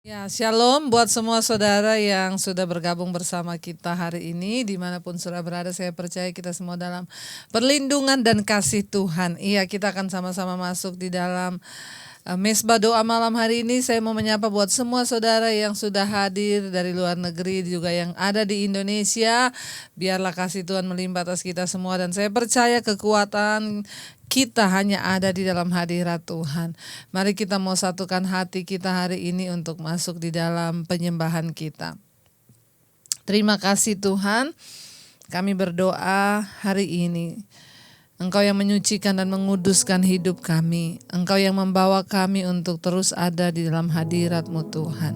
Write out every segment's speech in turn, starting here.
Ya, shalom buat semua saudara yang sudah bergabung bersama kita hari ini. Dimanapun saudara berada, saya percaya kita semua dalam perlindungan dan kasih Tuhan. Iya, kita akan sama-sama masuk di dalam mesbah doa malam hari ini. Saya mau menyapa buat semua saudara yang sudah hadir dari luar negeri, juga yang ada di Indonesia. Biarlah kasih Tuhan melimpah atas kita semua. Dan saya percaya kekuatan kita hanya ada di dalam hadirat Tuhan. Mari kita mau satukan hati kita hari ini untuk masuk di dalam penyembahan kita. Terima kasih Tuhan, kami berdoa hari ini. Engkau yang menyucikan dan menguduskan hidup kami. Engkau yang membawa kami untuk terus ada di dalam hadirat-Mu Tuhan.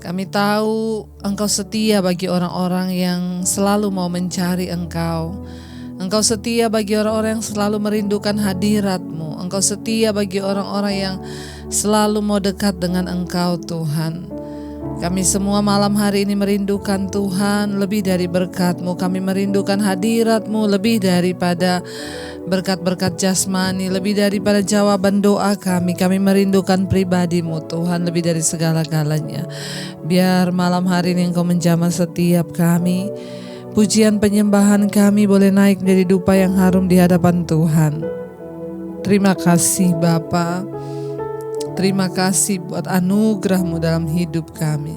Kami tahu Engkau setia bagi orang-orang yang selalu mau mencari Engkau. Engkau setia bagi orang-orang yang selalu merindukan hadirat-Mu. Engkau setia bagi orang-orang yang selalu mau dekat dengan Engkau Tuhan. Kami semua malam hari ini merindukan Tuhan lebih dari berkat-Mu. Kami merindukan hadirat-Mu lebih daripada berkat-berkat jasmani, lebih daripada jawaban doa kami. Kami merindukan pribadi-Mu Tuhan lebih dari segala-galanya. Biar malam hari ini Engkau menjamah setiap kami. Pujian penyembahan kami boleh naik menjadi dupa yang harum di hadapan Tuhan. Terima kasih Bapa. Terima kasih buat anugerah-Mu dalam hidup kami.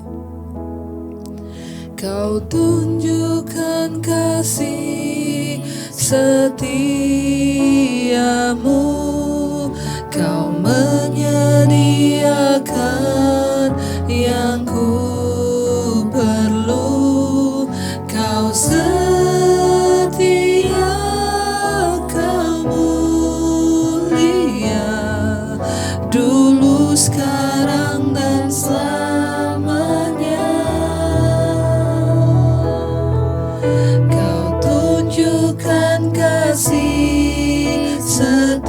Kau tunjukkan kasih setiamu. Kau menyediakan yang ku perlu. Kau setia, Kau mulia, dulu, sekarang, dan selamanya. Kau tunjukkan kasih setiamu.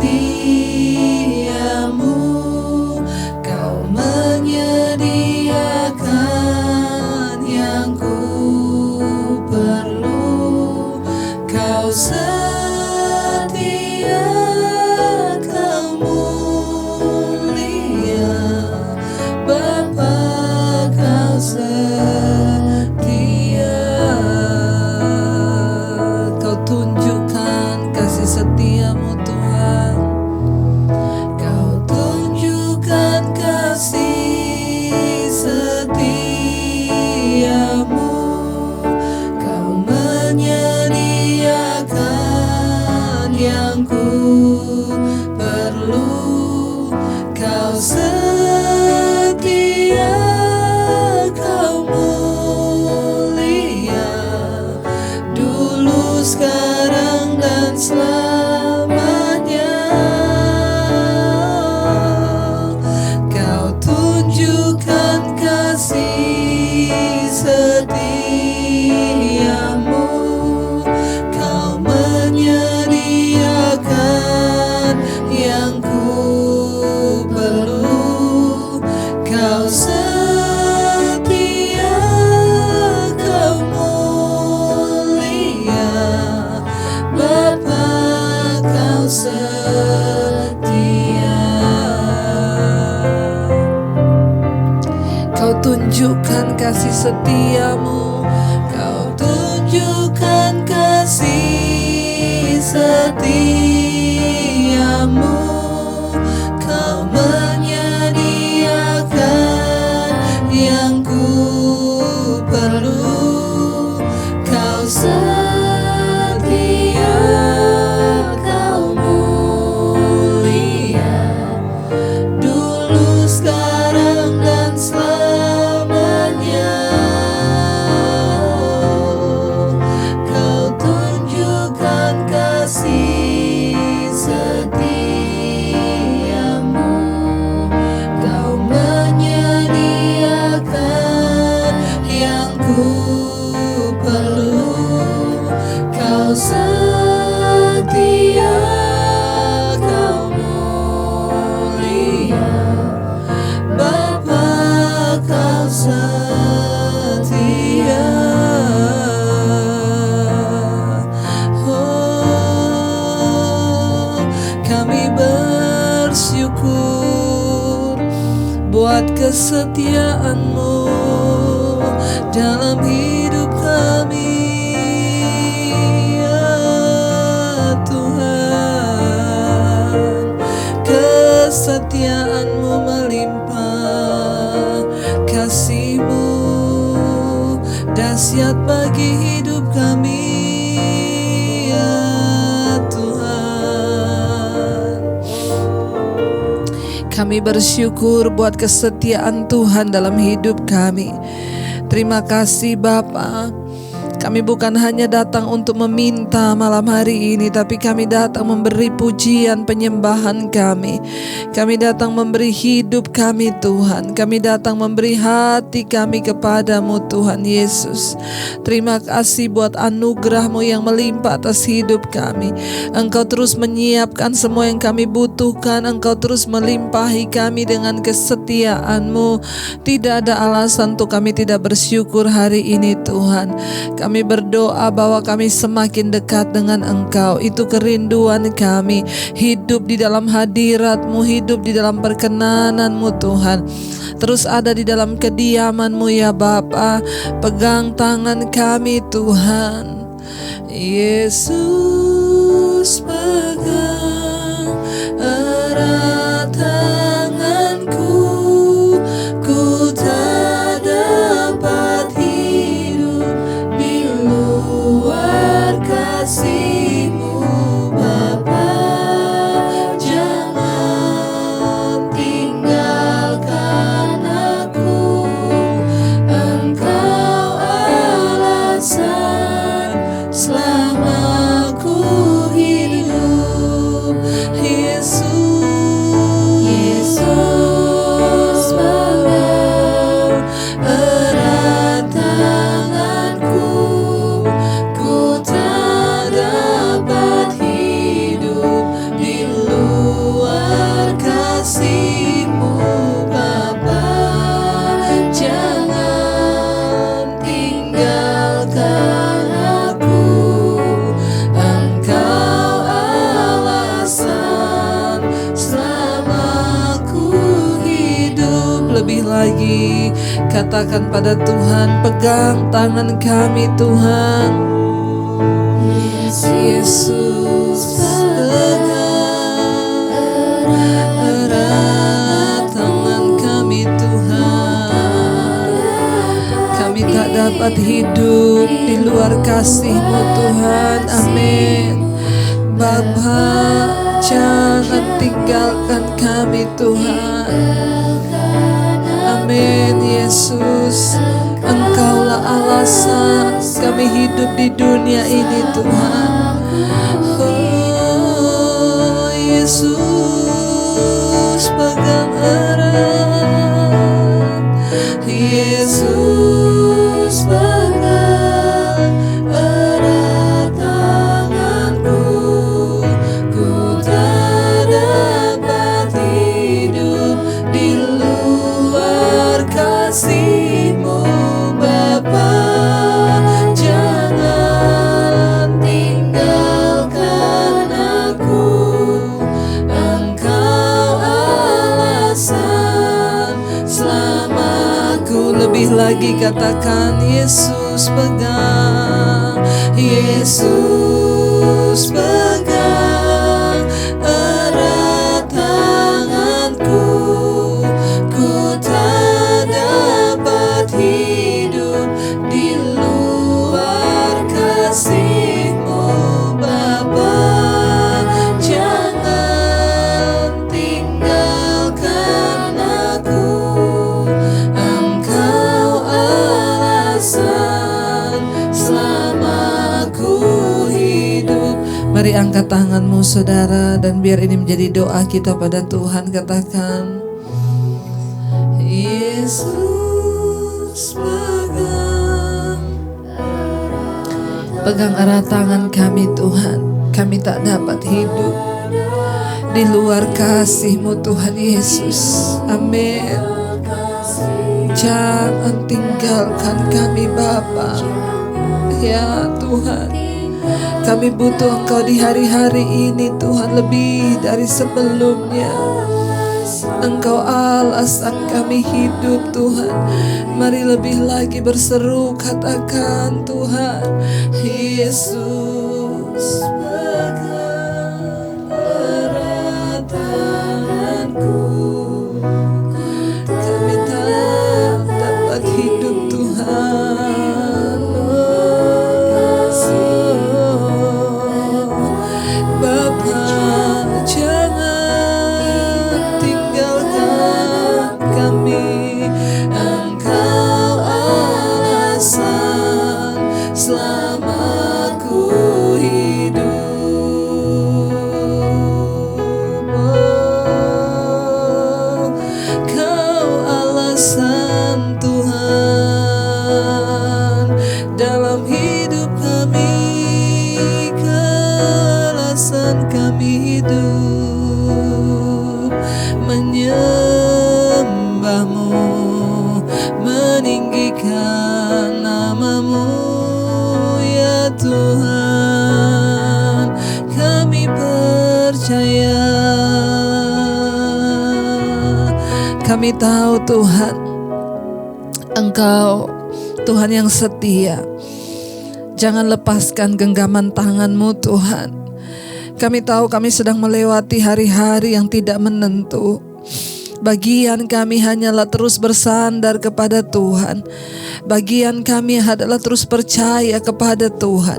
Kau menyediakan yang ku perlu. Kau setia, Kau mulia, Bapa, Kau setia. Kau tunjukkan kasih setiamu Tuhan. Kau tunjukkan kasih setiamu. Kau menyediakan yang ku perlu. Kau setia, Kau mulia, dulu, sekarang, dan selamanya. Kau tunjukkan kasih setiamu. Kau menyediakan yang ku perlu. Kau setia, Kau mulia, Bapa, Kau setia. Kau tunjukkan kasih setiamu. Kau tunjukkan kasih setiamu. Kau menyediakan yang ku perlu. Kau setia, Kau mulia, dulu, sekarang, dan selamanya. Kau tunjukkan kasih buat kesetiaan-Mu dalam hidup kami, ya Tuhan. Kesetiaan-Mu melimpah, kasih-Mu dahsyat bagi hidup kami, ya Tuhan. Kami bersyukur buat kesetiaan Tuhan dalam hidup kami. Terima kasih Bapa. Kami bukan hanya datang untuk meminta malam hari ini, tapi kami datang memberi pujian penyembahan kami. Kami datang memberi hidup kami Tuhan. Kami datang memberi hati kami kepadamu Tuhan Yesus. Terima kasih buat anugerah-Mu yang melimpah atas hidup kami. Engkau terus menyiapkan semua yang kami butuhkan. Engkau terus melimpahi kami dengan kesetiaan-Mu. Tidak ada alasan untuk kami tidak bersyukur hari ini Tuhan. Kami berdoa bahwa kami semakin dekat dengan Engkau. Itu kerinduan kami. Hidup di dalam hadirat-Mu, hidup di dalam perkenanan-Mu Tuhan. Terus ada di dalam kediaman-Mu ya Bapa. Pegang tangan kami Tuhan. Yesus, pegang erat tanganku. Ku tak dapat hidup di luar kasih-Mu Bapa. Jangan tinggalkan aku. Engkau alasan selama ku hidup. Yesus, pegang erat tanganku. Ku tak dapat hidup di luar kasih-Mu Bapa. Jangan tinggalkan aku. Engkau alasan selama ku hidup. Lebih lagi katakan pada Tuhan, pegang tangan kami Tuhan. Yesus, pegang erat tangan kami Tuhan. Kami tak dapat hidup di luar kasih-Mu Tuhan. Amin. Bapa, jangan tinggalkan kami Tuhan. Amin. Yesus, Engkaulah alasan kami hidup di dunia ini Tuhan. Oh Yesus, pegang erat. Yesus, pegang erat tanganku. Ku tak dapat hidup di luar kasih-Mu Bapa. Jangan tinggalkan aku. Engkau alasan selama ku. Lebih lagi katakan, Yesus pegang. Yesus pegang erat tanganku. Ku tak dapat hidup di luar kasih-Mu Bapa. Jangan tinggalkan aku. Engkau alasan selama ku hidup. Mari angkat tanganmu saudara, dan biar ini menjadi doa kita pada Tuhan. Katakan, Yesus pegang erat tangan kami Tuhan. Kami tak dapat hidup di luar kasih-Mu Tuhan Yesus. Amin. Jangan tinggalkan kami Bapa. Ya Tuhan, kami butuh Engkau di hari-hari ini Tuhan, lebih dari sebelumnya. Engkau alasan kami hidup Tuhan. Mari lebih lagi berseru, katakan Tuhan Yesus pegang erat tanganku. Kami tak dapat hidup Tuhan. Bapa, jangan tinggalkan kami. Engkau alasan selama ku hidup. Oh, Kau alasan Tuhan dalam hidup kami. Kau alasan kami hidup menyembahmu, meninggikan namamu ya Tuhan. Kami percaya, kami tahu Tuhan, Engkau Tuhan yang setia. Jangan lepaskan genggaman tangan-Mu Tuhan. Kami tahu kami sedang melewati hari-hari yang tidak menentu. Bagian kami hanyalah terus bersandar kepada Tuhan. Bagian kami adalah terus percaya kepada Tuhan.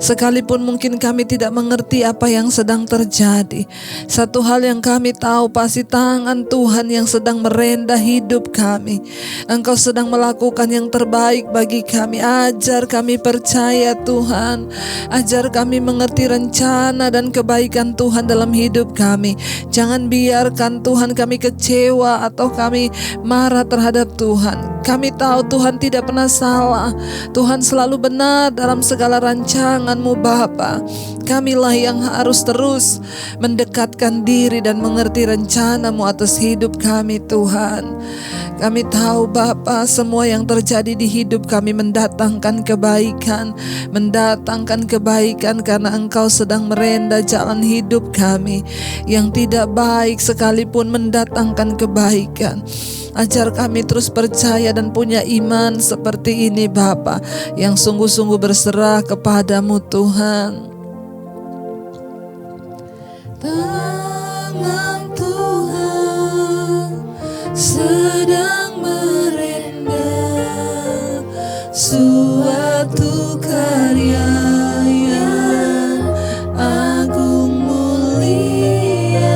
Sekalipun mungkin kami tidak mengerti apa yang sedang terjadi, satu hal yang kami tahu, pasti tangan Tuhan yang sedang merendah hidup kami. Engkau sedang melakukan yang terbaik bagi kami. Ajar kami percaya Tuhan. Ajar kami mengerti rencana dan kebaikan Tuhan dalam hidup kami. Jangan biarkan Tuhan kami kecewa atau kami marah terhadap Tuhan. Kami tahu Tuhan tidak pernah salah. Tuhan selalu benar dalam segala rancangan-Mu Bapa. Kamilah yang harus terus mendekatkan diri dan mengerti rencana-Mu atas hidup kami Tuhan. Kami tahu Bapa, semua yang terjadi di hidup kami mendatangkan kebaikan. Mendatangkan kebaikan karena Engkau sedang merendah jalan hidup kami. Yang tidak baik sekalipun mendatangkan kebaikan. Ajar kami terus percaya dan punya iman seperti ini Bapa, yang sungguh-sungguh berserah kepadamu Tuhan. Tangan Tuhan sedang merendah suatu karya yang agung mulia.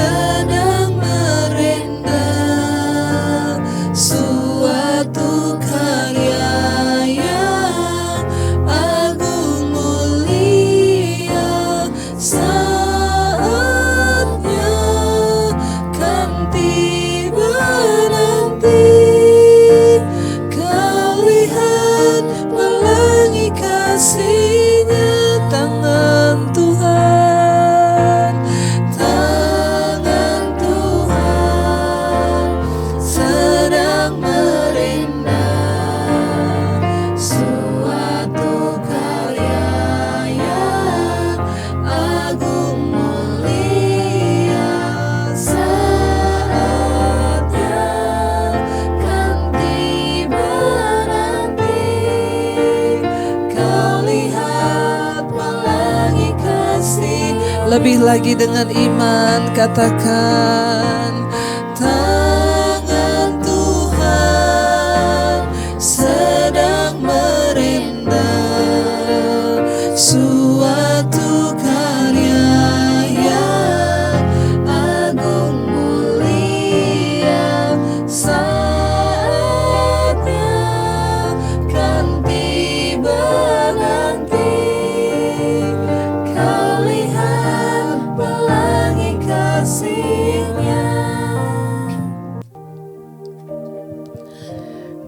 Sedang merendah suatu karya yang agung mulia. Saatnya kan tiba nanti, kau lihat pelangi kasih-Nya. Tangan Tuhan, tangan Tuhan sedang merendah suatu karya yang agung mulia. Saatnya kan tiba nanti, kau lihat pelangi kasih. Lebih lagi dengan iman katakan, tangan Tuhan sedang merendah suatu karya yang agung mulia. Saatnya kan tiba nanti, kau lihat pelangi kasih-Nya.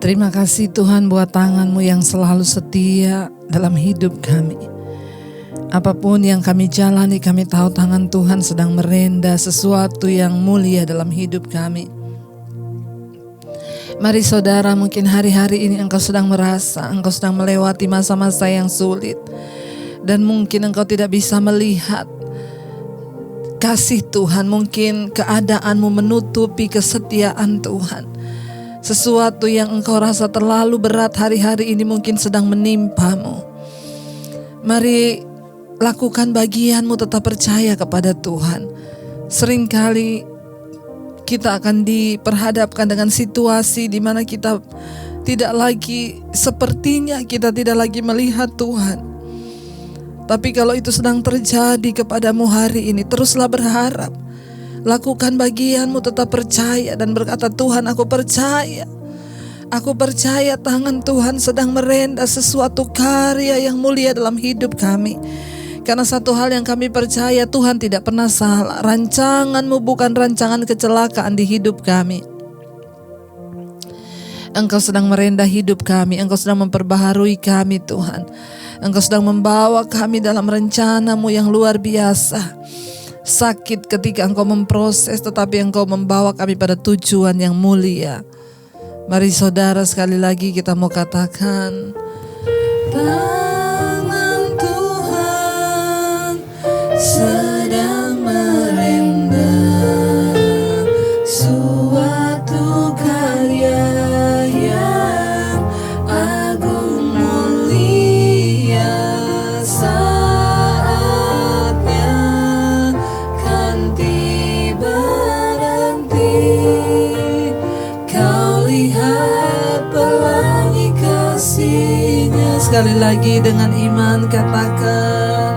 Terima kasih Tuhan buat tangan-Mu yang selalu setia dalam hidup kami. Apapun yang kami jalani, kami tahu tangan Tuhan sedang merenda sesuatu yang mulia dalam hidup kami. Mari saudara, mungkin hari-hari ini engkau sedang merasa, engkau sedang melewati masa-masa yang sulit. Dan mungkin engkau tidak bisa melihat kasih Tuhan, mungkin keadaanmu menutupi kesetiaan Tuhan. Sesuatu yang engkau rasa terlalu berat hari-hari ini mungkin sedang menimpamu. Mari lakukan bagianmu, tetap percaya kepada Tuhan. Seringkali kita akan diperhadapkan dengan situasi di mana kita tidak lagi, sepertinya kita tidak lagi melihat Tuhan. Tapi kalau itu sedang terjadi kepadamu hari ini, teruslah berharap. Lakukan bagianmu, tetap percaya dan berkata, Tuhan, aku percaya. Aku percaya tangan Tuhan sedang merenda sesuatu karya yang mulia dalam hidup kami. Karena satu hal yang kami percaya, Tuhan tidak pernah salah. Rancangan-Mu bukan rancangan kecelakaan di hidup kami. Engkau sedang merenda hidup kami, Engkau sedang memperbaharui kami Tuhan. Engkau sedang membawa kami dalam rencana-Mu yang luar biasa. Sakit ketika Engkau memproses, tetapi Engkau membawa kami pada tujuan yang mulia. Mari saudara, sekali lagi kita mau katakan, tangan Tuhan sedang merenda suatu karya yang agung mulia. Saatnya kan tiba nanti, kau lihat pelangi kasih-Nya. Sekali lagi dengan iman katakan,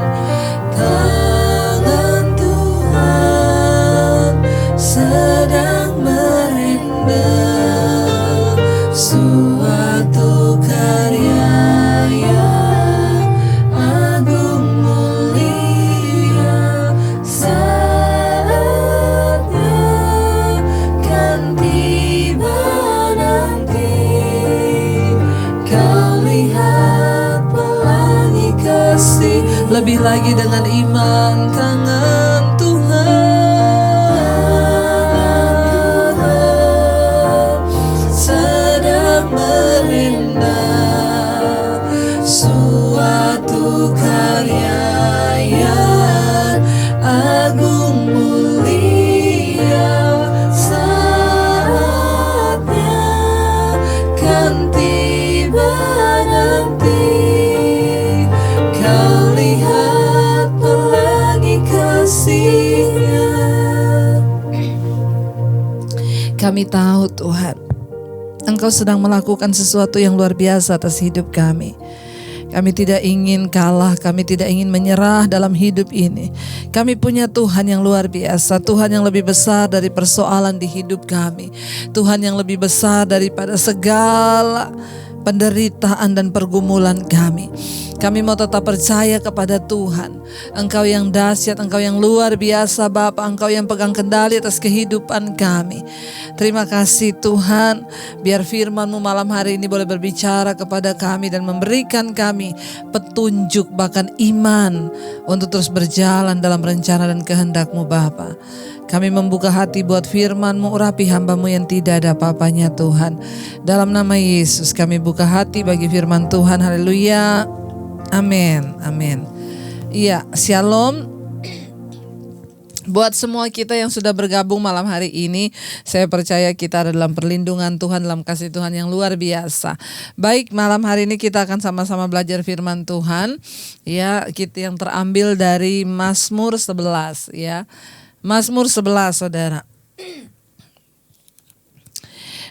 tangan Tuhan sedang merenda suatu karya yang agung mulia. Saatnya kan tiba nanti, kau lihat pelangi kasih. Lebih lagi dengan iman, tangan Tuhan sedang merenda suatu karya yang agung mulia. Saatnya kan tiba nanti, kau lihat pelangi kasih-Nya. Kami tahu Tuhan, Engkau sedang melakukan sesuatu yang luar biasa atas hidup kami. Kami tidak ingin kalah, kami tidak ingin menyerah dalam hidup ini. Kami punya Tuhan yang luar biasa, Tuhan yang lebih besar dari persoalan di hidup kami. Tuhan yang lebih besar daripada segala penderitaan dan pergumulan kami. Kami mau tetap percaya kepada Tuhan. Engkau yang dahsyat, Engkau yang luar biasa Bapa, Engkau yang pegang kendali atas kehidupan kami. Terima kasih Tuhan, biar firman-Mu malam hari ini boleh berbicara kepada kami dan memberikan kami petunjuk, bahkan iman untuk terus berjalan dalam rencana dan kehendak-Mu Bapa. Kami membuka hati buat firman-Mu, urapi hamba-Mu yang tidak ada apa-apanya Tuhan. Dalam nama Yesus kami buka hati bagi firman Tuhan. Haleluya. Amin. Amin. Iya, shalom. Buat semua kita yang sudah bergabung malam hari ini, saya percaya kita ada dalam perlindungan Tuhan, dalam kasih Tuhan yang luar biasa. Baik, malam hari ini kita akan sama-sama belajar firman Tuhan. Ya, kita yang terambil dari Mazmur 11 ya. Mazmur 11 Saudara.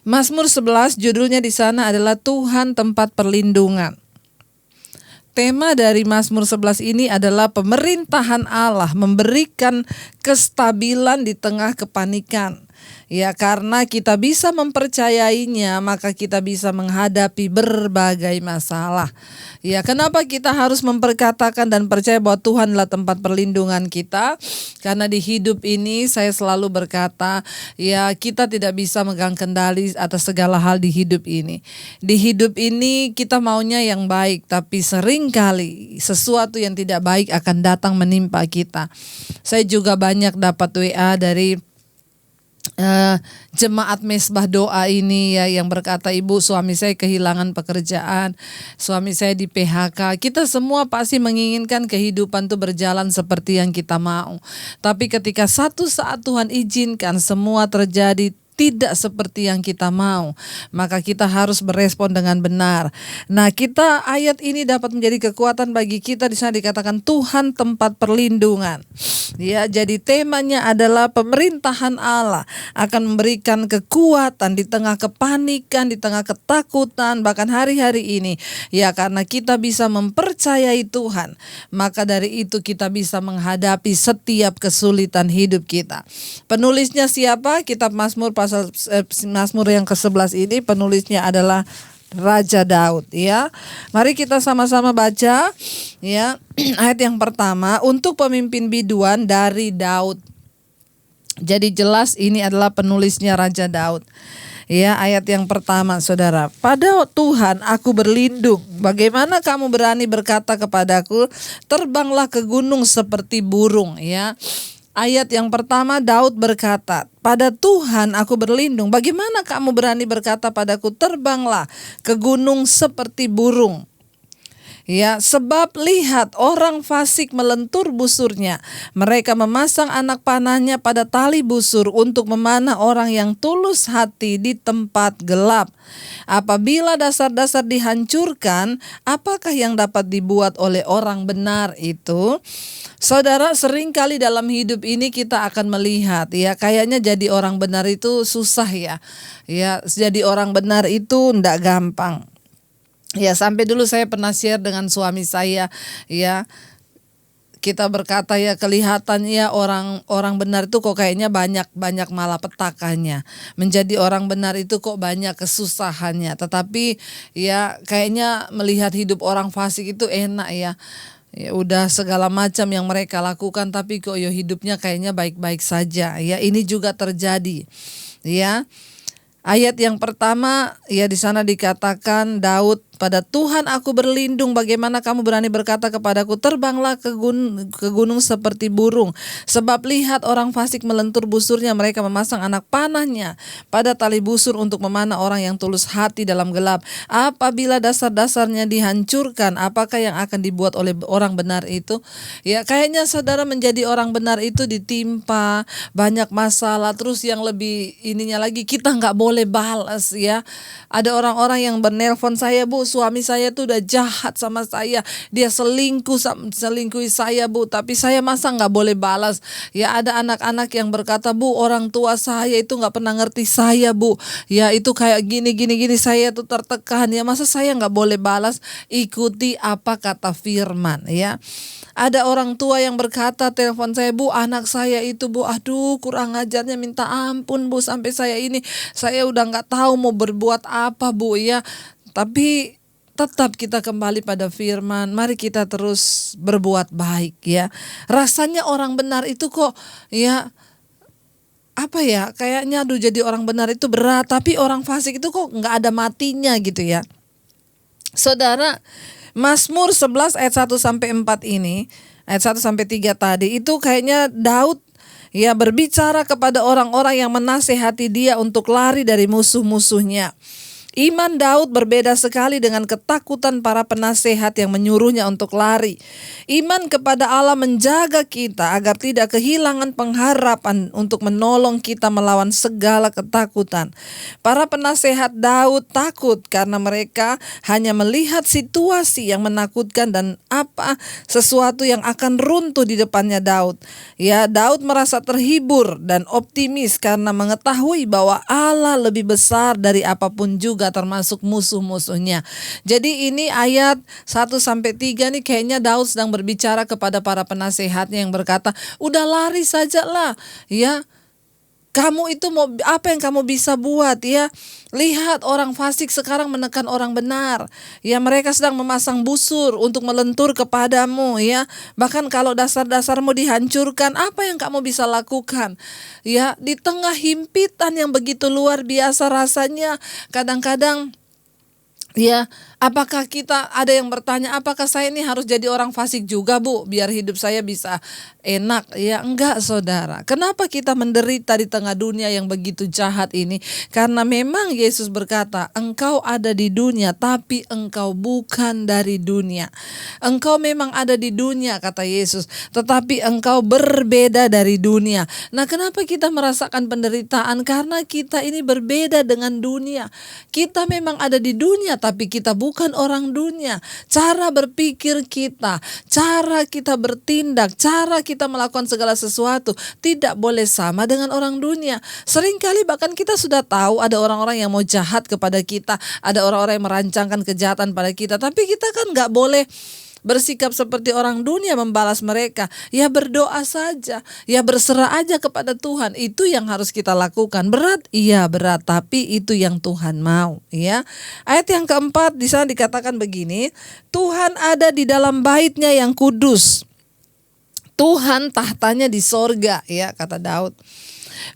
Mazmur 11 judulnya di sana adalah Tuhan tempat perlindungan. Tema dari Mazmur 11 ini adalah pemerintahan Allah memberikan kestabilan di tengah kepanikan. Ya, karena kita bisa mempercayainya, maka kita bisa menghadapi berbagai masalah. Ya, kenapa kita harus memperkatakan dan percaya bahwa Tuhan adalah tempat perlindungan kita? Karena di hidup ini saya selalu berkata, ya kita tidak bisa megang kendali atas segala hal di hidup ini. Di hidup ini kita maunya yang baik, tapi seringkali sesuatu yang tidak baik akan datang menimpa kita. Saya juga banyak dapat WA dari jemaat mesbah doa ini ya, yang berkata, ibu suami saya kehilangan pekerjaan, suami saya di PHK. Kita semua pasti menginginkan kehidupan itu berjalan seperti yang kita mau. Tapi ketika satu saat Tuhan izinkan semua terjadi tidak seperti yang kita mau, maka kita harus berespon dengan benar. Nah, ayat ini dapat menjadi kekuatan bagi kita. Di sana dikatakan Tuhan tempat perlindungan. Ya, jadi temanya adalah pemerintahan Allah akan memberikan kekuatan di tengah kepanikan, di tengah ketakutan, bahkan hari-hari ini. Ya, karena kita bisa mempercayai Tuhan, maka dari itu kita bisa menghadapi setiap kesulitan hidup kita. Penulisnya siapa? Kitab Mazmur Mazmur yang ke-11 ini penulisnya adalah Raja Daud ya. Mari kita sama-sama baca ya. Ayat yang pertama, untuk pemimpin biduan dari Daud. Jadi jelas ini adalah penulisnya Raja Daud. Ya, ayat yang pertama Saudara, pada Tuhan aku berlindung. Bagaimana kamu berani berkata kepadaku, terbanglah ke gunung seperti burung ya. Ayat yang pertama Daud berkata, pada Tuhan aku berlindung. Bagaimana kamu berani berkata padaku, terbanglah ke gunung seperti burung. Ya, sebab lihat orang fasik melentur busurnya. Mereka memasang anak panahnya pada tali busur untuk memanah orang yang tulus hati di tempat gelap. Apabila dasar-dasar dihancurkan, apakah yang dapat dibuat oleh orang benar itu? Saudara, seringkali dalam hidup ini kita akan melihat ya, kayaknya jadi orang benar itu susah ya. Ya, jadi orang benar itu enggak gampang. Ya, sampai dulu saya pernah share dengan suami saya ya. Kita berkata ya, kelihatannya orang benar itu kok kayaknya banyak malapetakannya. Menjadi orang benar itu kok banyak kesusahannya. Tetapi ya kayaknya melihat hidup orang fasik itu enak ya. Ya udah segala macam yang mereka lakukan, tapi kok ya hidupnya kayaknya baik-baik saja. Ya, ini juga terjadi. Ya. Ayat yang pertama ya, di sana dikatakan Daud, pada Tuhan aku berlindung. Bagaimana kamu berani berkata kepadaku, terbanglah ke gunung seperti burung. Sebab lihat orang fasik melentur busurnya, mereka memasang anak panahnya pada tali busur untuk memanah orang yang tulus hati dalam gelap. Apabila dasar-dasarnya dihancurkan, apakah yang akan dibuat oleh orang benar itu? Ya, kayaknya saudara menjadi orang benar itu ditimpa banyak masalah. Terus yang lebih ininya lagi, kita nggak boleh balas ya. Ada orang-orang yang menelpon saya, Bu, suami saya tuh udah jahat sama saya, dia selingkuhi saya, Bu, tapi saya masa nggak boleh balas? Ya, ada anak-anak yang berkata, Bu, orang tua saya itu nggak pernah ngerti saya, Bu, ya itu kayak gini, saya tuh tertekan, ya masa saya nggak boleh balas? Ikuti apa kata firman ya. Ada orang tua yang berkata, telepon saya, Bu, anak saya itu, Bu, aduh kurang ajarnya minta ampun, Bu, sampai saya udah nggak tahu mau berbuat apa, Bu ya. Tapi tetap kita kembali pada firman, mari kita terus berbuat baik ya. Rasanya orang benar itu kok ya, apa ya, kayaknya aduh jadi orang benar itu berat, tapi orang fasik itu kok nggak ada matinya gitu ya. Saudara, Mazmur 11 ayat 1 sampai 4 ini, ayat 1 sampai 3 tadi itu kayaknya Daud ya berbicara kepada orang-orang yang menasehati dia untuk lari dari musuh-musuhnya. Iman Daud berbeda sekali dengan ketakutan para penasehat yang menyuruhnya untuk lari. Iman kepada Allah menjaga kita agar tidak kehilangan pengharapan untuk menolong kita melawan segala ketakutan. Para penasehat Daud takut karena mereka hanya melihat situasi yang menakutkan dan sesuatu yang akan runtuh di depannya Daud. Ya, Daud merasa terhibur dan optimis karena mengetahui bahwa Allah lebih besar dari apapun juga, termasuk musuh-musuhnya. Jadi ini ayat 1 sampai 3 nih kayaknya Daud sedang berbicara kepada para penasehatnya yang berkata, udah lari saja lah ya. Kamu itu mau apa yang kamu bisa buat ya? Lihat orang fasik sekarang menekan orang benar. Ya, mereka sedang memasang busur untuk melentur kepadamu ya. Bahkan kalau dasar-dasarmu dihancurkan, apa yang kamu bisa lakukan? Ya, di tengah himpitan yang begitu luar biasa rasanya, kadang-kadang ya, apakah kita ada yang bertanya, apakah saya ini harus jadi orang fasik juga, Bu, biar hidup saya bisa enak? Ya, enggak, saudara. Kenapa kita menderita di tengah dunia yang begitu jahat ini? Karena memang Yesus berkata, engkau ada di dunia, tapi engkau bukan dari dunia. Engkau memang ada di dunia, kata Yesus, tetapi engkau berbeda dari dunia. Nah, kenapa kita merasakan penderitaan? Karena kita ini berbeda dengan dunia. Kita memang ada di dunia, tapi kita bukan orang dunia. Cara berpikir kita, cara kita bertindak, cara kita melakukan segala sesuatu tidak boleh sama dengan orang dunia. Seringkali bahkan kita sudah tahu ada orang-orang yang mau jahat kepada kita, ada orang-orang yang merancangkan kejahatan pada kita, tapi kita kan gak boleh bersikap seperti orang dunia membalas mereka. Ya, berdoa saja, ya berserah aja kepada Tuhan. Itu yang harus kita lakukan. Berat? Iya berat, tapi itu yang Tuhan mau ya. Ayat yang keempat di sana dikatakan begini, Tuhan ada di dalam bait-Nya yang kudus. Tuhan tahtanya di sorga ya, kata Daud.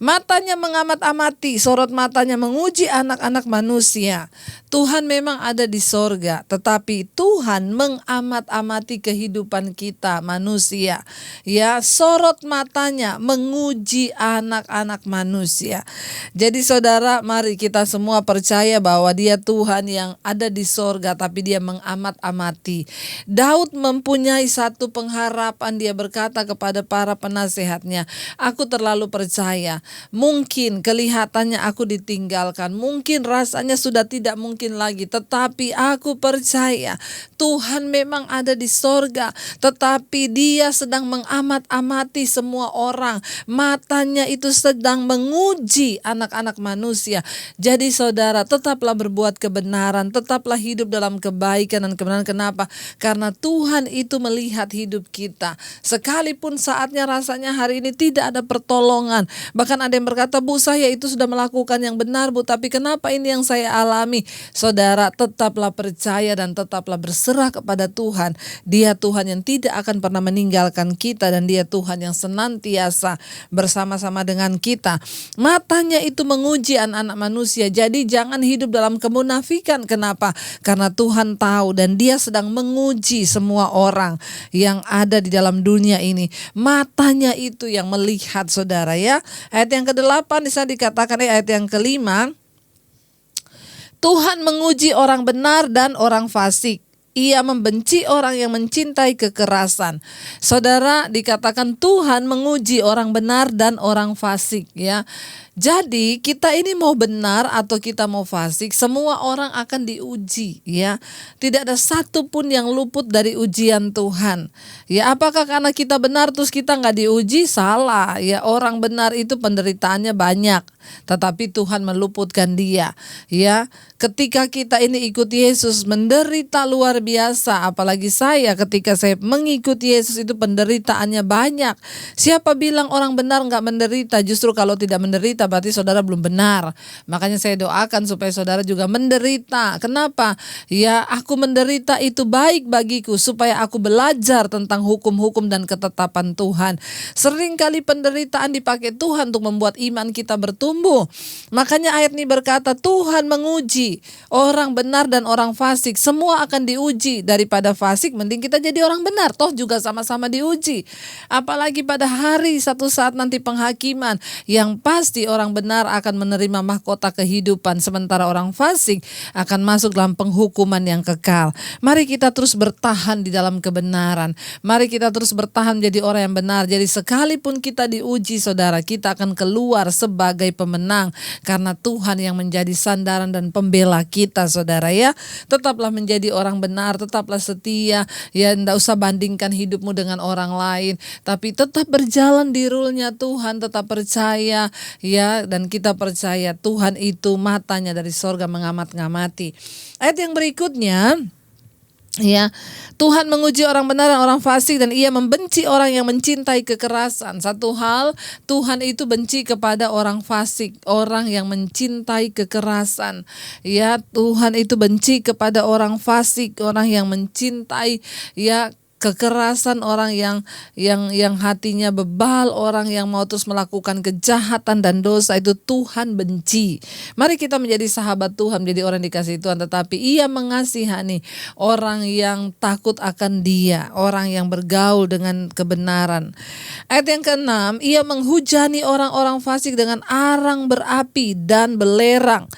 Matanya mengamat-amati, sorot matanya menguji anak-anak manusia. Tuhan memang ada di sorga, tetapi Tuhan mengamat-amati kehidupan kita manusia. Ya, sorot matanya menguji anak-anak manusia. Jadi saudara, mari kita semua percaya bahwa Dia Tuhan yang ada di sorga, tapi Dia mengamat-amati. Daud mempunyai satu pengharapan, dia berkata kepada para penasehatnya, aku terlalu percaya. Mungkin kelihatannya aku ditinggalkan, mungkin rasanya sudah tidak mungkin lagi, tetapi aku percaya Tuhan memang ada di sorga, tetapi Dia sedang mengamat-amati semua orang. Matanya itu sedang menguji anak-anak manusia. Jadi saudara, tetaplah berbuat kebenaran, tetaplah hidup dalam kebaikan dan kebenaran. Kenapa? Karena Tuhan itu melihat hidup kita. Sekalipun saatnya rasanya hari ini tidak ada pertolongan, bahkan ada yang berkata, Bu, saya itu sudah melakukan yang benar, Bu, tapi kenapa ini yang saya alami? Saudara, tetaplah percaya dan tetaplah berserah kepada Tuhan. Dia Tuhan yang tidak akan pernah meninggalkan kita, dan Dia Tuhan yang senantiasa bersama-sama dengan kita. Matanya itu menguji anak-anak manusia. Jadi jangan hidup dalam kemunafikan. Kenapa? Karena Tuhan tahu dan Dia sedang menguji semua orang yang ada di dalam dunia ini. Matanya itu yang melihat, saudara ya. Ayat yang ke-8 bisa dikatakan, ayat yang ke-5, Tuhan menguji orang benar dan orang fasik. Ia membenci orang yang mencintai kekerasan. Saudara, dikatakan Tuhan menguji orang benar dan orang fasik ya. Jadi kita ini mau benar atau kita mau fasik, semua orang akan diuji ya. Tidak ada satupun yang luput dari ujian Tuhan. Ya, apakah karena kita benar terus kita nggak diuji? Salah ya. Orang benar itu penderitaannya banyak, tetapi Tuhan meluputkan dia ya. Ketika kita ini ikut Yesus, menderita luar biasa. Apalagi saya, ketika saya mengikuti Yesus itu penderitaannya banyak. Siapa bilang orang benar nggak menderita? Justru kalau tidak menderita berarti saudara belum benar. Makanya saya doakan supaya saudara juga menderita. Kenapa? Ya, aku menderita itu baik bagiku, supaya aku belajar tentang hukum-hukum dan ketetapan Tuhan. Seringkali penderitaan dipakai Tuhan untuk membuat iman kita bertumbuh. Makanya ayat ini berkata, Tuhan menguji orang benar dan orang fasik. Semua akan diuji. Daripada fasik, mending kita jadi orang benar. Toh juga sama-sama diuji. Apalagi pada hari satu saat nanti penghakiman, yang pasti orang benar akan menerima mahkota kehidupan, sementara orang fasik akan masuk dalam penghukuman yang kekal. Mari kita terus bertahan di dalam kebenaran. Mari kita terus bertahan menjadi orang yang benar. Jadi sekalipun kita diuji, saudara, kita akan keluar sebagai pemenang, karena Tuhan yang menjadi sandaran dan pembela kita, saudara ya. Tetaplah menjadi orang benar, tetaplah setia ya. Tidak usah bandingkan hidupmu dengan orang lain, tapi tetap berjalan di rule-nya Tuhan. Tetap percaya ya, dan kita percaya Tuhan itu matanya dari sorga mengamat-ngamati. Ayat yang berikutnya, Ya, Tuhan menguji orang benar dan orang fasik, dan Ia membenci orang yang mencintai kekerasan. Satu hal, Tuhan itu benci kepada orang fasik, orang yang mencintai kekerasan. Ya, Tuhan itu benci kepada orang fasik, orang yang mencintai kekerasan, orang yang hatinya bebal, orang yang mau terus melakukan kejahatan dan dosa, itu Tuhan benci. Mari kita menjadi sahabat Tuhan, menjadi orang dikasihi Tuhan, tetapi Ia mengasihani orang yang takut akan Dia, orang yang bergaul dengan kebenaran. Ayat yang ke-6, Ia menghujani orang-orang fasik dengan arang berapi dan belerang.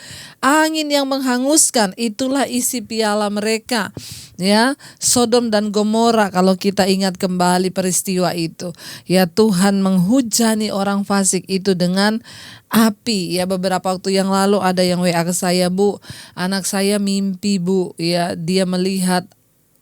Angin yang menghanguskan, itulah isi piala mereka. Ya, Sodom dan Gomora, kalau kita ingat kembali peristiwa itu, ya, Tuhan menghujani orang fasik itu dengan api. Ya, beberapa waktu yang lalu ada yang WA ke saya, Bu, anak saya mimpi, Bu, ya, dia melihat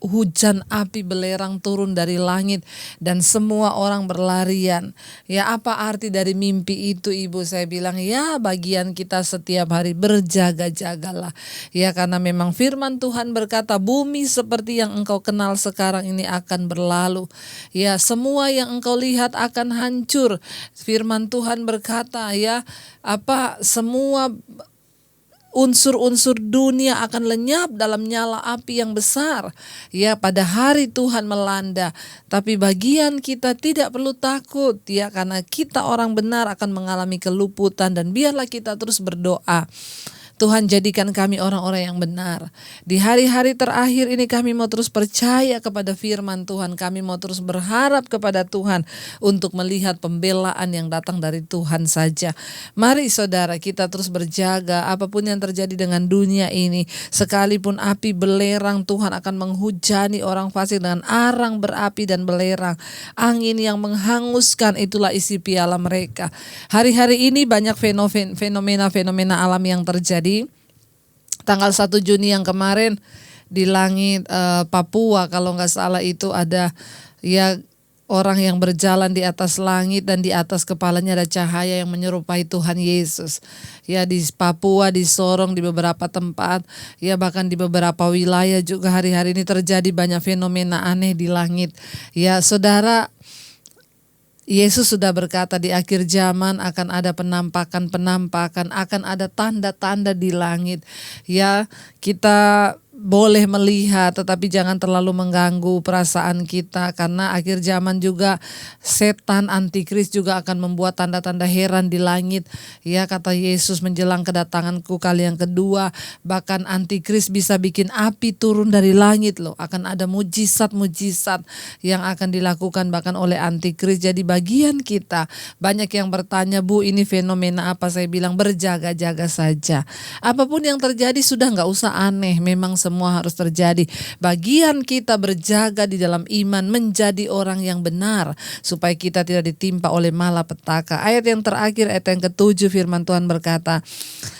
hujan api belerang turun dari langit dan semua orang berlarian. Ya, apa arti dari mimpi itu, Ibu? Saya bilang, ya, bagian kita setiap hari berjaga-jagalah. Ya, karena memang firman Tuhan berkata, bumi seperti yang engkau kenal sekarang ini akan berlalu. Ya, semua yang engkau lihat akan hancur. Firman Tuhan berkata, ya, semua unsur-unsur dunia akan lenyap dalam nyala api yang besar. Ya, pada hari Tuhan melanda. Tapi bagian kita tidak perlu takut, ya, karena kita orang benar akan mengalami keluputan, dan biarlah kita terus berdoa. Tuhan, jadikan kami orang-orang yang benar. Di hari-hari terakhir ini kami mau terus percaya kepada firman Tuhan. Kami mau terus berharap kepada Tuhan untuk melihat pembelaan yang datang dari Tuhan saja. Mari saudara, kita terus berjaga apapun yang terjadi dengan dunia ini. Sekalipun api belerang, Tuhan akan menghujani orang fasik dengan arang berapi dan belerang. Angin yang menghanguskan, itulah isi piala mereka. Hari-hari ini banyak fenomena alam yang terjadi. Tanggal 1 Juni yang kemarin di langit Papua, kalau nggak salah, itu ada, ya, orang yang berjalan di atas langit dan di atas kepalanya ada cahaya yang menyerupai Tuhan Yesus. Ya, di Papua, di Sorong, di beberapa tempat, ya, bahkan di beberapa wilayah juga hari-hari ini terjadi banyak fenomena aneh di langit. Ya, saudara, Yesus sudah berkata di akhir zaman akan ada penampakan, akan ada tanda-tanda di langit. Ya, kita boleh melihat, tetapi jangan terlalu mengganggu perasaan kita, karena akhir zaman juga setan antikris juga akan membuat tanda-tanda heran di langit. Ya, kata Yesus, menjelang kedatanganku kali yang kedua, bahkan antikris bisa bikin api turun dari langit loh. Akan ada mujizat-mujizat yang akan dilakukan bahkan oleh antikris. Jadi bagian kita, banyak yang bertanya, Bu, ini fenomena apa? Saya bilang berjaga-jaga saja. Apapun yang terjadi sudah nggak usah aneh, memang semua harus terjadi. Bagian kita berjaga di dalam iman, menjadi orang yang benar, supaya kita tidak ditimpa oleh malapetaka. Ayat yang terakhir, ayat yang ke-7, firman Tuhan berkata,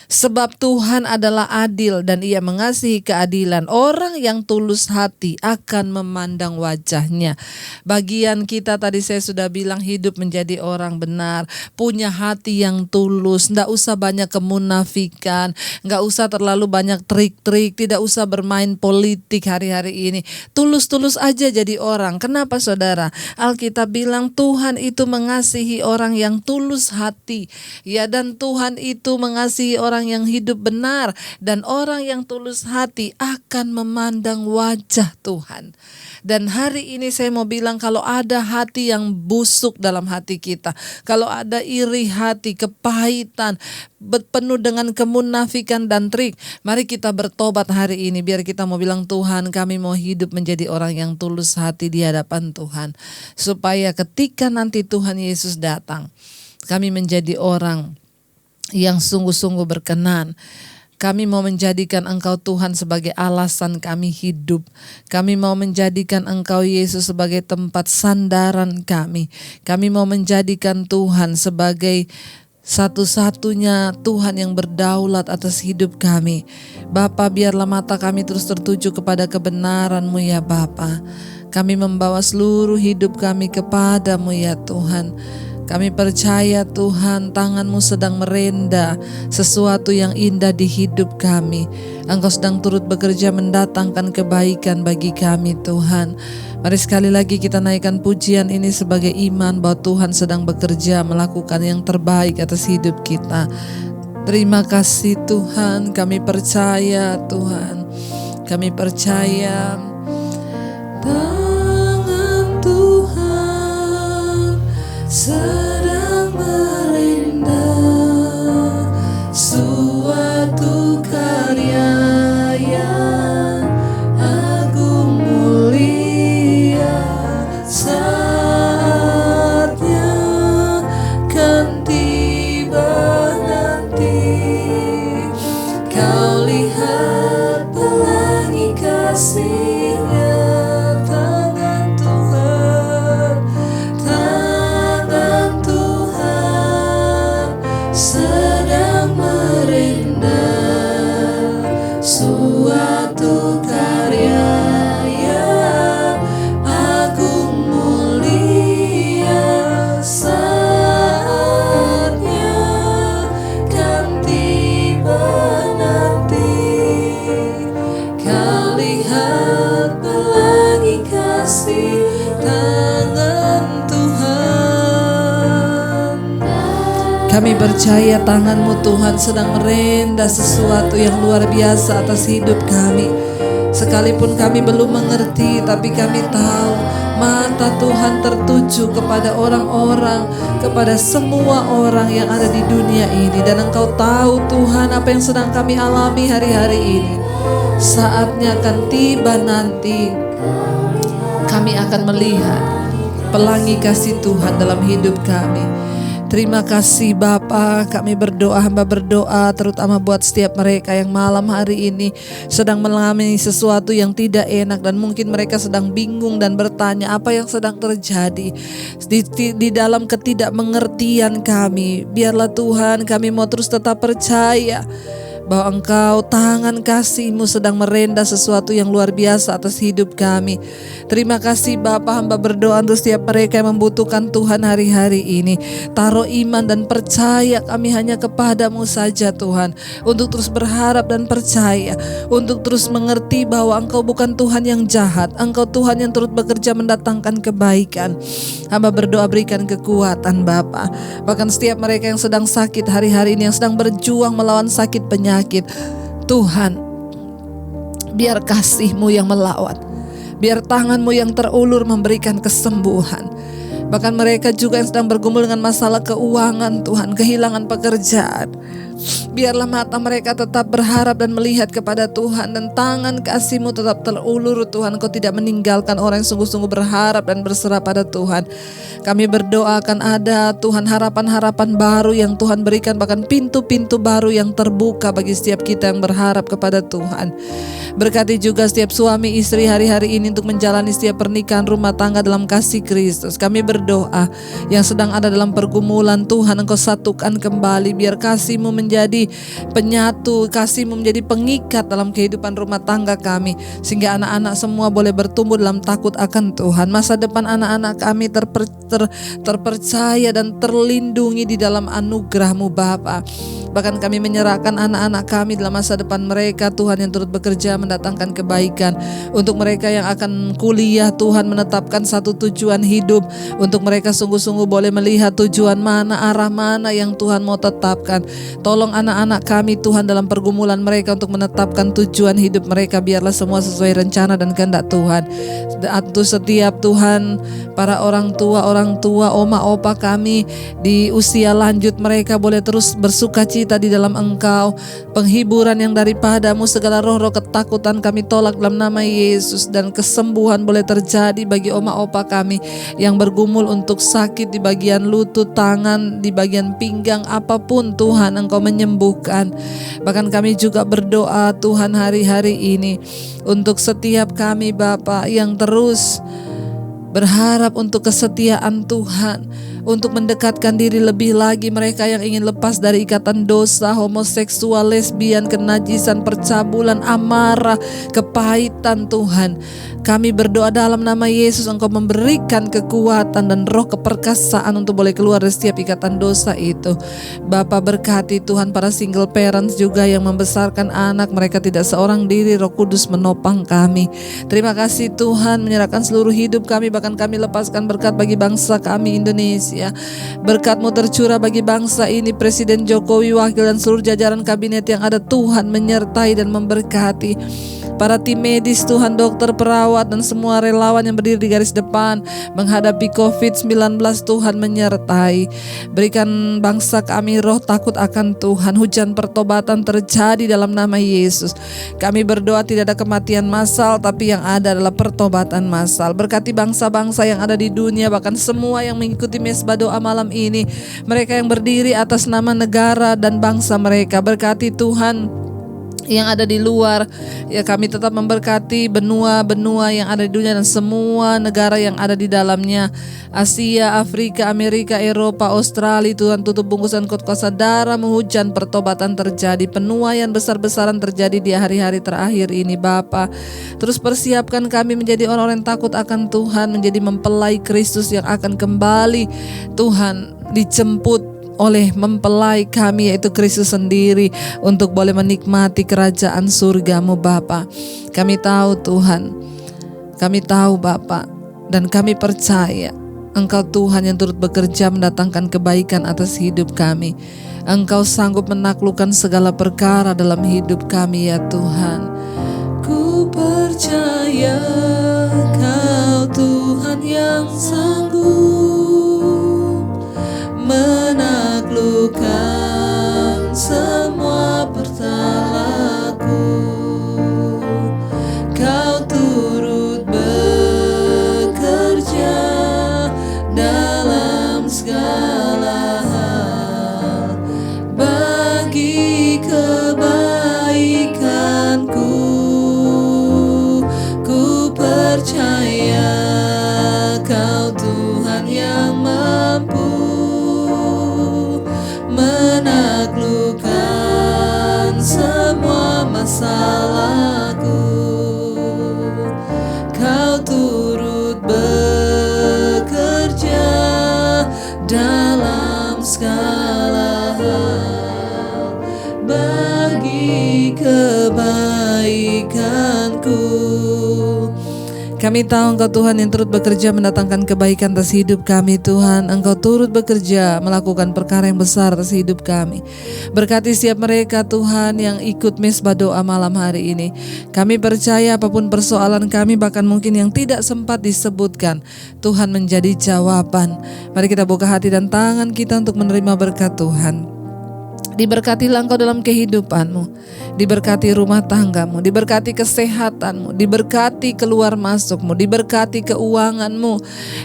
sebab Tuhan adalah adil dan Ia mengasihi keadilan. Orang yang tulus hati akan memandang wajah-Nya. Bagian kita tadi saya sudah bilang, hidup menjadi orang benar, punya hati yang tulus, nggak usah banyak kemunafikan, nggak usah terlalu banyak trik-trik, tidak usah bermain politik hari-hari ini. Tulus-tulus aja jadi orang. Kenapa saudara? Alkitab bilang Tuhan itu mengasihi orang yang tulus hati. Ya, dan Tuhan itu mengasihi orang yang hidup benar, dan orang yang tulus hati akan memandang wajah Tuhan. Dan hari ini saya mau bilang, kalau ada hati yang busuk dalam hati kita, kalau ada iri hati, kepahitan, penuh dengan kemunafikan dan trik, mari kita bertobat hari ini. Biar kita mau bilang, Tuhan, kami mau hidup menjadi orang yang tulus hati di hadapan Tuhan, supaya ketika nanti Tuhan Yesus datang, kami menjadi orang yang sungguh-sungguh berkenan. Kami mau menjadikan Engkau Tuhan sebagai alasan kami hidup. Kami mau menjadikan Engkau Yesus sebagai tempat sandaran kami. Kami mau menjadikan Tuhan sebagai satu-satunya Tuhan yang berdaulat atas hidup kami. Bapa, biarlah mata kami terus tertuju kepada kebenaran-Mu ya Bapa. Kami membawa seluruh hidup kami kepadamu ya Tuhan. Kami percaya Tuhan, tangan-Mu sedang merenda sesuatu yang indah di hidup kami. Engkau sedang turut bekerja mendatangkan kebaikan bagi kami Tuhan. Mari sekali lagi kita naikkan pujian ini sebagai iman bahwa Tuhan sedang bekerja melakukan yang terbaik atas hidup kita. Terima kasih Tuhan, kami percaya Tuhan. Kami percaya tangan Tuhan sedang merendam suatu karya yang agung mulia. Saatnya kan tiba nanti, kau lihat pelangi kasih-Nya. Tangan Tuhan, tangan Tuhan sedang merendam suatu karya yang agung mulia. Saatnya kan tiba nanti, kau lihat pelangi kasih tangan Tuhan. Kami percaya tangan-Mu Tuhan sedang merenda sesuatu yang luar biasa atas hidup kami. Sekalipun kami belum mengerti, tapi kami tahu mata Tuhan tertuju kepada orang-orang, kepada semua orang yang ada di dunia ini. Dan Engkau tahu Tuhan apa yang sedang kami alami hari-hari ini. Saatnya akan tiba nanti, kami akan melihat pelangi kasih Tuhan dalam hidup kami. Terima kasih Bapa, kami berdoa, hamba berdoa terutama buat setiap mereka yang malam hari ini sedang mengalami sesuatu yang tidak enak, dan mungkin mereka sedang bingung dan bertanya apa yang sedang terjadi di dalam ketidakmengertian kami. Biarlah Tuhan, kami mau terus tetap percaya bahwa Engkau, tangan kasih-Mu sedang merenda sesuatu yang luar biasa atas hidup kami. Terima kasih Bapa, hamba berdoa untuk setiap mereka yang membutuhkan Tuhan hari-hari ini. Taruh iman dan percaya kami hanya kepada-Mu saja Tuhan, untuk terus berharap dan percaya, untuk terus mengerti bahwa Engkau bukan Tuhan yang jahat, Engkau Tuhan yang turut bekerja mendatangkan kebaikan. Hamba berdoa berikan kekuatan Bapa. Bahkan setiap mereka yang sedang sakit hari-hari ini, yang sedang berjuang melawan sakit penyakit, Tuhan, biar kasih-Mu yang melawat, biar tangan-Mu yang terulur memberikan kesembuhan. Bahkan mereka juga yang sedang bergumul dengan masalah keuangan Tuhan, kehilangan pekerjaan, biarlah mata mereka tetap berharap dan melihat kepada Tuhan, dan tangan kasih-Mu tetap terulur Tuhan. Engkau tidak meninggalkan orang yang sungguh-sungguh berharap dan berserah pada Tuhan. Kami berdoa akan ada Tuhan harapan-harapan baru yang Tuhan berikan, bahkan pintu-pintu baru yang terbuka bagi setiap kita yang berharap kepada Tuhan. Berkati juga setiap suami istri hari-hari ini untuk menjalani setiap pernikahan rumah tangga dalam kasih Kristus. Kami berdoa yang sedang ada dalam pergumulan, Tuhan Engkau satukan kembali, biar kasih-Mu menjadi penyatu, kasih-Mu menjadi pengikat dalam kehidupan rumah tangga kami, sehingga anak-anak semua boleh bertumbuh dalam takut akan Tuhan. Masa depan anak-anak kami terpercaya dan terlindungi di dalam anugerah-Mu Bapa. Bahkan kami menyerahkan anak-anak kami dalam masa depan mereka Tuhan, yang turut bekerja mendatangkan kebaikan. Untuk mereka yang akan kuliah Tuhan, menetapkan satu tujuan hidup. Untuk mereka sungguh-sungguh boleh melihat tujuan mana, arah mana yang Tuhan mau tetapkan. Tolong anak-anak kami Tuhan dalam pergumulan mereka untuk menetapkan tujuan hidup mereka. Biarlah semua sesuai rencana dan kehendak Tuhan. Untuk setiap Tuhan para orang tua, oma, opa kami di usia lanjut, mereka boleh terus bersukacita di dalam Engkau. Penghiburan yang daripada-Mu, segala roh-roh ketakutan kami tolak dalam nama Yesus. Dan kesembuhan boleh terjadi bagi oma opa kami yang bergumul untuk sakit di bagian lutut, tangan, di bagian pinggang, apapun Tuhan Engkau menyembuhkan. Bahkan kami juga berdoa Tuhan hari-hari ini untuk setiap kami Bapa yang terus berharap untuk kesetiaan Tuhan, untuk mendekatkan diri lebih lagi mereka yang ingin lepas dari ikatan dosa, homoseksual, lesbian, kenajisan, percabulan, amarah, kepahitan Tuhan. Kami berdoa dalam nama Yesus, Engkau memberikan kekuatan dan roh keperkasaan untuk boleh keluar dari setiap ikatan dosa itu. Bapa, berkati Tuhan para single parents juga yang membesarkan anak mereka tidak seorang diri. Roh Kudus menopang kami. Terima kasih Tuhan, menyerahkan seluruh hidup kami, bahkan kami lepaskan berkat bagi bangsa kami Indonesia. Berkat-Mu tercurah bagi bangsa ini, Presiden Jokowi, wakil dan seluruh jajaran kabinet yang ada. Tuhan menyertai dan memberkati para tim medis Tuhan, dokter, perawat, dan semua relawan yang berdiri di garis depan menghadapi COVID-19. Tuhan menyertai. Berikan bangsa kami roh takut akan Tuhan. Hujan pertobatan terjadi dalam nama Yesus. Kami berdoa tidak ada kematian massal, tapi yang ada adalah pertobatan massal. Berkati bangsa-bangsa yang ada di dunia, bahkan semua yang mengikuti mesbah doa malam ini, mereka yang berdiri atas nama negara dan bangsa mereka. Berkati Tuhan yang ada di luar, ya kami tetap memberkati benua-benua yang ada di dunia dan semua negara yang ada di dalamnya, Asia, Afrika, Amerika, Eropa, Australia. Tuhan, tutup bungkusan kuasa darah, hujan pertobatan terjadi, penuaian besar-besaran terjadi di hari-hari terakhir ini. Bapa, terus persiapkan kami menjadi orang-orang yang takut akan Tuhan, menjadi mempelai Kristus yang akan kembali Tuhan, dijemput oleh mempelai kami yaitu Kristus sendiri untuk boleh menikmati kerajaan surga-Mu Bapa. Kami tahu Tuhan, kami tahu Bapa, dan kami percaya Engkau Tuhan yang turut bekerja mendatangkan kebaikan atas hidup kami. Engkau sanggup menaklukkan segala perkara dalam hidup kami ya Tuhan. Ku percaya Kau Tuhan yang sanggup menaklukkan semua pertalaku. Kau turut bekerja dalam segala hal bagi kebaikanku. Ku percaya Kau Tuhan yang mampu menaklukkan semua masalahku. Kau turut bekerja dalam segala hal bagi kebaikanku. Kami tahu Engkau Tuhan yang turut bekerja mendatangkan kebaikan atas hidup kami Tuhan. Engkau turut bekerja melakukan perkara yang besar atas hidup kami. Berkati setiap mereka Tuhan yang ikut mesbah doa malam hari ini. Kami percaya apapun persoalan kami, bahkan mungkin yang tidak sempat disebutkan, Tuhan menjadi jawaban. Mari kita buka hati dan tangan kita untuk menerima berkat Tuhan. Diberkatilah engkau dalam kehidupanmu, diberkati rumah tanggamu, diberkati kesehatanmu, diberkati keluar masukmu, diberkati keuanganmu,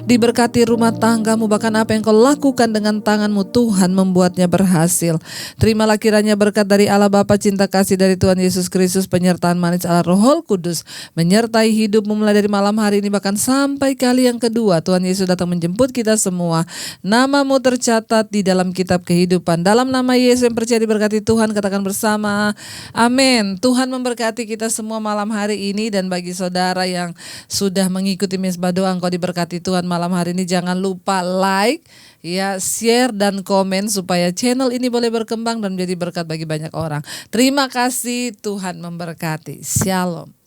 diberkati rumah tanggamu. Bahkan apa yang kau lakukan dengan tanganmu, Tuhan membuatnya berhasil. Terimalah kiranya berkat dari Allah Bapa, cinta kasih dari Tuhan Yesus Kristus, penyertaan manis Allah Roh Kudus menyertai hidupmu mulai dari malam hari ini bahkan sampai kali yang kedua Tuhan Yesus datang menjemput kita semua. Namamu tercatat di dalam kitab kehidupan. Dalam nama Yesus yang percaya diberkati Tuhan, katakan bersama amin. Tuhan memberkati kita semua malam hari ini. Dan bagi saudara yang sudah mengikuti mesbah doa, engkau diberkati Tuhan malam hari ini. Jangan lupa like, ya, share dan komen supaya channel ini boleh berkembang dan menjadi berkat bagi banyak orang. Terima kasih, Tuhan memberkati. Shalom.